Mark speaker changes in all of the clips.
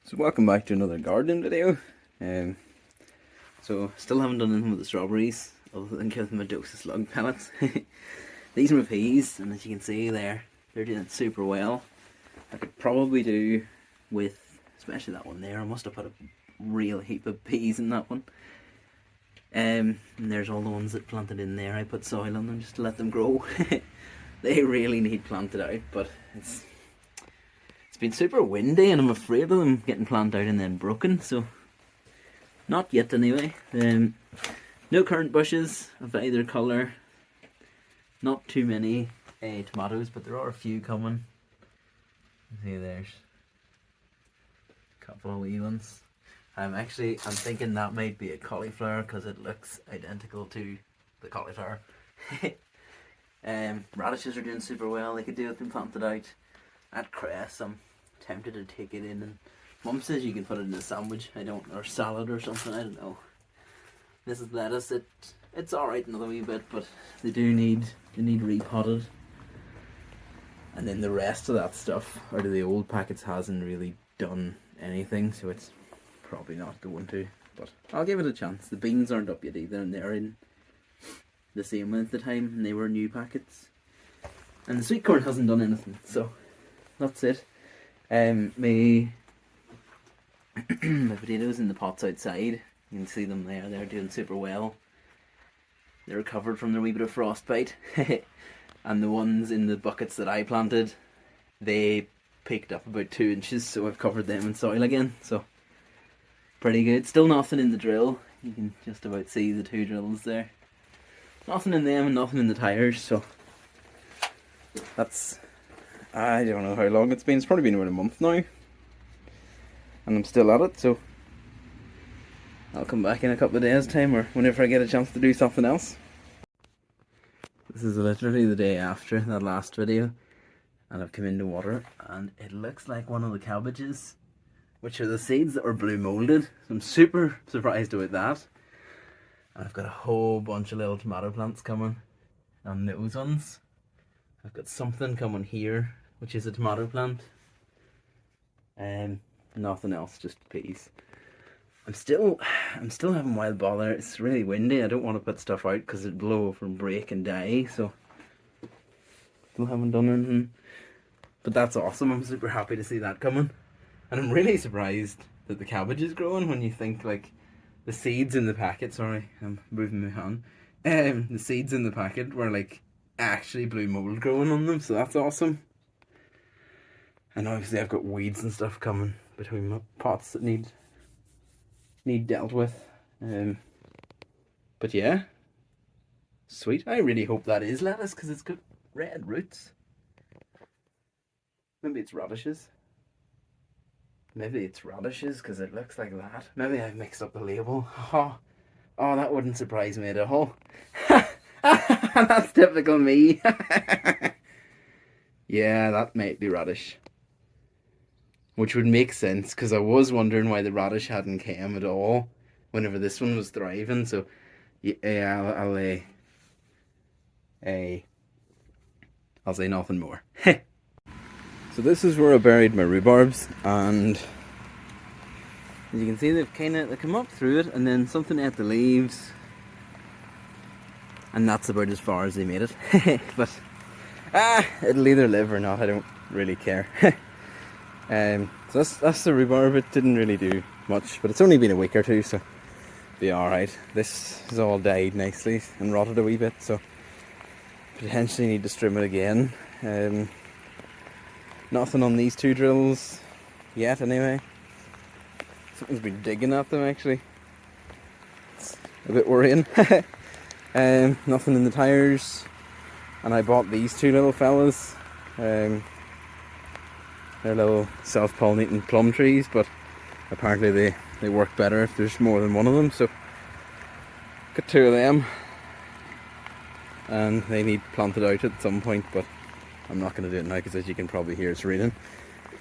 Speaker 1: So welcome back to another gardening video. So still haven't done anything with the strawberries other than give them a dose of slug pellets. These are my peas, and as you can see they're doing super well. I could probably do with, especially that one there, I must have put a real heap of peas in that one. And there's all the ones that planted in there. I put soil on them just to let them grow. They really need planted out, but it's been super windy and I'm afraid of them getting planted out and then broken, so not yet anyway. No currant bushes of either colour, not too many tomatoes, but there are a few coming. See, there's a couple of wee ones. I'm thinking that might be a cauliflower because it looks identical to the cauliflower. Radishes are doing super well. They could do with them planted out. At cress, I'm tempted to take it in, and Mum says you can put it in a sandwich, or salad or something, I don't know. This is lettuce. It's alright another wee bit, but they need repotted. And then the rest of that stuff out of the old packets hasn't really done anything, so it's probably not going to, but I'll give it a chance. The beans aren't up yet either, and they're in the same length of time, and they were new packets. And the sweet corn hasn't done anything, so that's it. My potatoes in the pots outside, you can see them there, they're doing super well. They recovered from their wee bit of frostbite. And the ones in the buckets that I planted, they picked up about 2 inches, so I've covered them in soil again, so pretty good. Still nothing in the drill. You can just about see the 2 drills there. Nothing in them and nothing in the tires, so that's, I don't know how long it's been. It's probably been about a month now, and I'm still at it, so I'll come back in a couple of days time or whenever I get a chance to do something else. This is literally the day after that last video, and I've come into water and it looks like one of the cabbages, which are the seeds that were blue molded, so I'm super surprised about that. And I've got a whole bunch of little tomato plants coming on those ones. I've got something coming here, which is a tomato plant. Nothing else, just peas. I'm still having wild bother. It's really windy. I don't want to put stuff out because it'd blow over and break and die, so still haven't done anything. But that's awesome. I'm super happy to see that coming. And I'm really surprised that the cabbage is growing when you think like the seeds in the packet, sorry, I'm moving my hand. The seeds in the packet were like actually blue mold growing on them, so that's awesome. And obviously I've got weeds and stuff coming between my pots that need dealt with. But yeah, sweet. I really hope that is lettuce because it's got red roots. Maybe it's radishes. Maybe it's radishes because it looks like that. Maybe I've mixed up the label. Oh, that wouldn't surprise me at all. That's typical me. Yeah, that might be radish. Which would make sense because I was wondering why the radish hadn't came at all whenever this one was thriving. So yeah, I'll say nothing more. So this is where I buried my rhubarbs, and as you can see they come up through it, and then something ate the leaves, and that's about as far as they made it. But it'll either live or not, I don't really care. So that's the rhubarb. It didn't really do much, but it's only been a week or two, so be alright. This has all died nicely and rotted a wee bit, so potentially need to trim it again. Nothing on these 2 drills yet anyway. Something's been digging at them actually. It's a bit worrying. Nothing in the tires, and I bought these 2 little fellas. They're little self-pollinating plum trees, but apparently they work better if there's more than one of them, so got 2 of them, and they need planted out at some point, but I'm not going to do it now because as you can probably hear it's raining.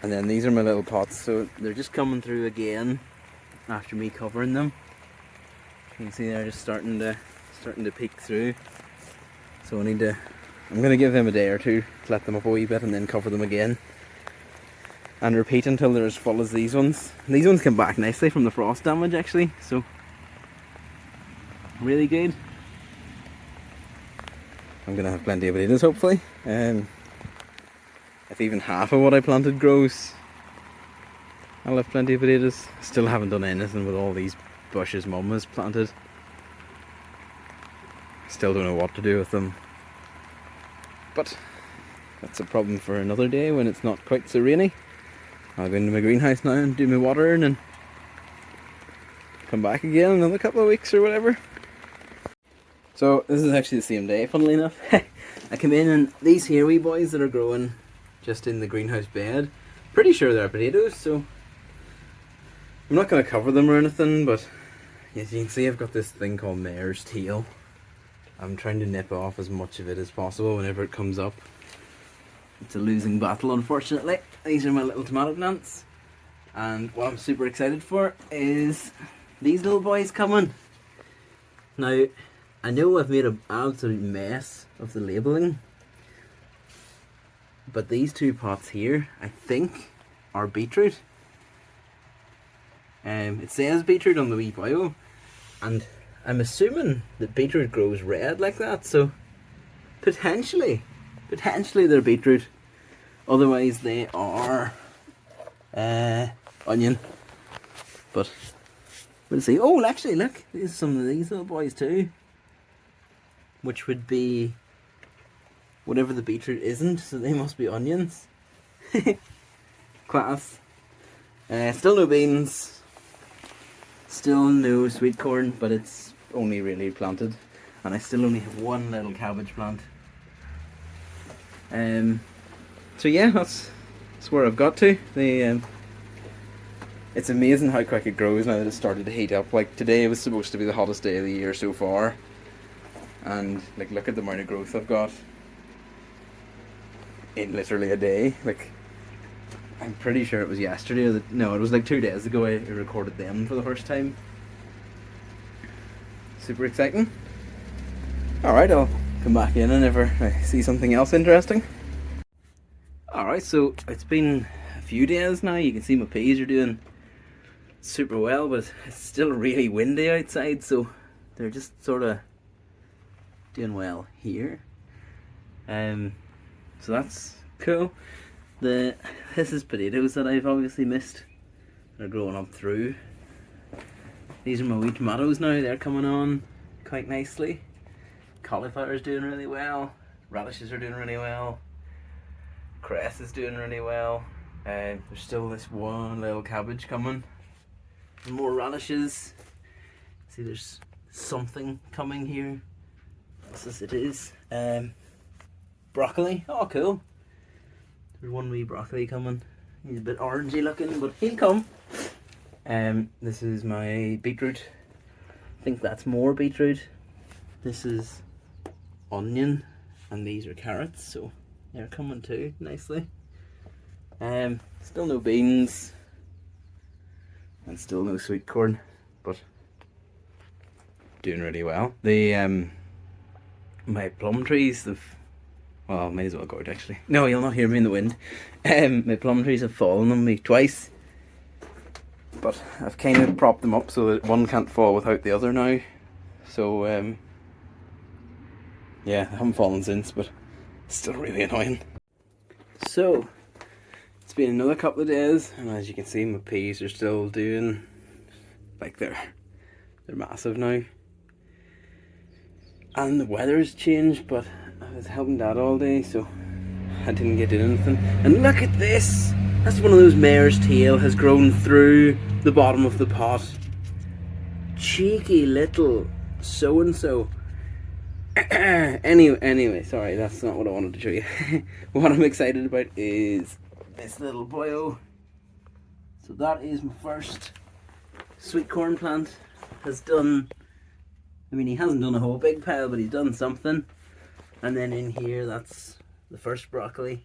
Speaker 1: And then these are my little pots, so they're just coming through again after me covering them. You can see they're just starting to peek through, so I'm going to give them a day or two to let them up a wee bit and then cover them again. and repeat until they're as full as these ones. And these ones come back nicely from the frost damage actually, so really good. I'm gonna have plenty of potatoes hopefully. If even half of what I planted grows, I'll have plenty of potatoes. Still haven't done anything with all these bushes Mum has planted. Still don't know what to do with them. But that's a problem for another day when it's not quite so rainy. I'll go into my greenhouse now and do my watering and come back again in another couple of weeks or whatever. So this is actually the same day, funnily enough. I come in and these here wee boys that are growing just in the greenhouse bed, pretty sure they're potatoes, so I'm not going to cover them or anything, but as you can see I've got this thing called mare's tail. I'm trying to nip off as much of it as possible whenever it comes up. It's a losing battle, unfortunately. These are my little tomato plants, and what I'm super excited for is these little boys coming. Now, I know I've made an absolute mess of the labelling, but these two pots here, I think, are beetroot. It says beetroot on the wee bio, and I'm assuming that beetroot grows red like that, so potentially they're beetroot. Otherwise they are onion. But we'll see. Oh, actually, look, there's some of these little boys too, which would be whatever the beetroot isn't, so they must be onions. Class. Still no beans, still no sweet corn, but it's only really planted, and I still only have one little cabbage plant. So yeah, that's where I've got to. It's amazing how quick it grows now that it's started to heat up. Like today was supposed to be the hottest day of the year so far, and like look at the amount of growth I've got in literally a day. Like I'm pretty sure it was yesterday or no, it was like 2 days ago I recorded them for the first time. Super exciting. Alright, I'll come back in whenever I see something else interesting. Alright, so it's been a few days now. You can see my peas are doing super well, but it's still really windy outside, so they're just sort of doing well here. So that's cool. This is potatoes that I've obviously missed. They're growing up through. These are my wee tomatoes now. They're coming on quite nicely. Cauliflower's doing really well. Radishes are doing really well. Cress is doing really well. There's still this one little cabbage coming. More radishes. See, there's something coming here. This it is. Broccoli. Oh, cool. There's one wee broccoli coming. He's a bit orangey looking, but he'll come. This is my beetroot. I think that's more beetroot. This is onion, and these are carrots, so they're coming too nicely. Still no beans, and still no sweet corn, but doing really well. The my plum trees, well, might as well go out actually. No, you'll not hear me in the wind. My plum trees have fallen on me twice, but I've kind of propped them up so that one can't fall without the other now. So yeah, I haven't fallen since, but it's still really annoying. So it's been another couple of days, and as you can see, my peas are still doing like they're massive now. And the weather's changed, but I was helping Dad all day, so I didn't get in anything. And look at this! That's one of those mare's tail has grown through the bottom of the pot. Cheeky little so-and-so. Anyway, sorry, that's not what I wanted to show you. What I'm excited about is this little boyo. So that is my first sweet corn plant. Has done, I mean, he hasn't done a whole big pile, but he's done something. And then in here, that's the first broccoli.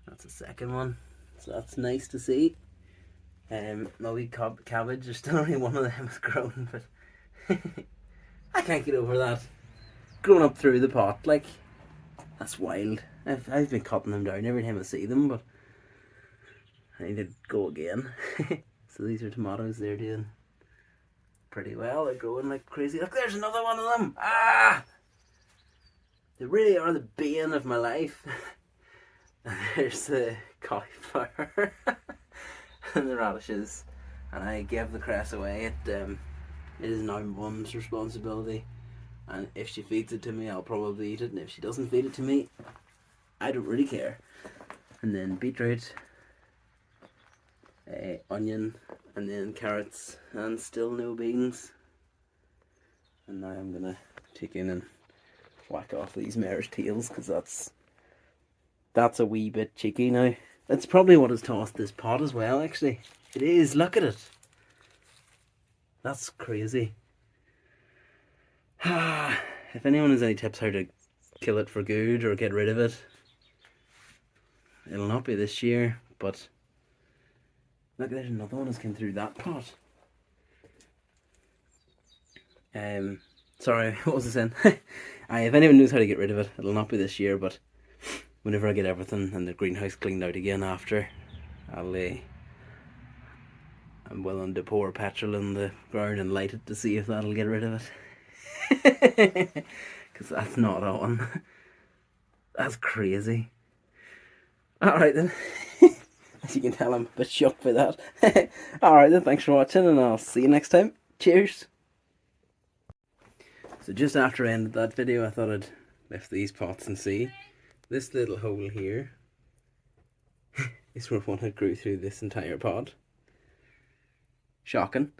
Speaker 1: That's the second one. So that's nice to see. My wee cabbage, there's still only one of them has grown, but I can't get over that. Growing up through the pot, like, that's wild. I've been cutting them down every time I see them, but I need to go again. So these are tomatoes, they're doing pretty well. They're growing like crazy. Look, there's another one of them. Ah! They really are the bane of my life. And there's the cauliflower and the radishes. And I gave the cress away. It is now Mum's responsibility. And if she feeds it to me, I'll probably eat it. And if she doesn't feed it to me, I don't really care. And then beetroot, onion, and then carrots, and still no beans. And now I'm gonna take in and whack off these mare's tails, because that's a wee bit cheeky now. That's probably what has tossed this pot as well, actually. It is, look at it. That's crazy. If anyone has any tips how to kill it for good or get rid of it, it'll not be this year, but look, there's another one that's came through that pot. Sorry, what was I saying? If anyone knows how to get rid of it, it'll not be this year, but whenever I get everything and the greenhouse cleaned out again after, I'm willing to pour petrol in the ground and light it to see if that'll get rid of it. Because that's not on. That's crazy. Alright then. As you can tell, I'm a bit shocked by that. Alright then, thanks for watching, and I'll see you next time. Cheers! So just after I ended that video, I thought I'd lift these pots and see. This little hole here is where one had grew through this entire pot. Shocking.